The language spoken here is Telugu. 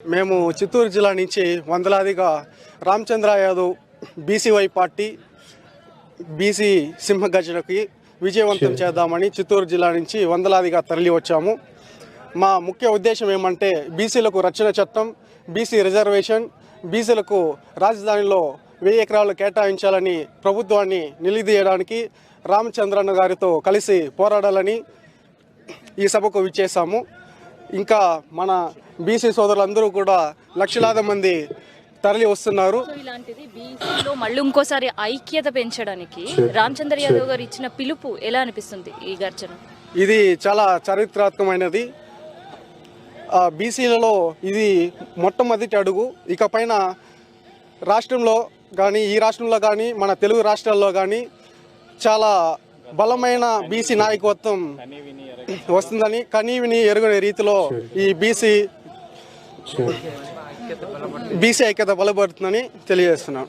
మేము చిత్తూరు జిల్లా నుంచి వందలాదిగా Ramachandra Yadav BCY party BC సింహగర్జనకి విజయవంతం చేద్దామని చిత్తూరు జిల్లా నుంచి వందలాదిగా తరలి వచ్చాము. మా ముఖ్య ఉద్దేశం ఏమంటే బీసీలకు రక్షణ చట్టం, బీసీ రిజర్వేషన్, బీసీలకు రాజధానిలో 1000 ఎకరాలు కేటాయించాలని ప్రభుత్వాన్ని నిలదీయడానికి రామచంద్రన్న గారితో కలిసి పోరాడాలని ఈ సభకు విచ్చేసాము. ఇంకా మన బీసీ సోదరులందరూ కూడా లక్షలాది మంది తరలి వస్తున్నారు. ఇలాంటిది బీసీలో మళ్ళీ ఇంకోసారి ఐక్యత పెంచడానికి రామచంద్ర యాదవ్ గారు ఇచ్చిన పిలుపు ఎలా అనిపిస్తుంది? ఈ గర్జన ఇది చాలా చారిత్రాత్మకమైనది. బీసీలలో ఇది మొట్టమొదటి అడుగు. ఇకపైన రాష్ట్రంలో కానీ, ఈ రాష్ట్రంలో కానీ, మన తెలుగు రాష్ట్రాల్లో కానీ చాలా బలమైన బీసీ నాయకత్వం వస్తుందని, కనీవిని ఎరుగని రీతిలో ఈ బీసీ ఐక్యత బలపడుతుందని తెలియజేస్తున్నాం.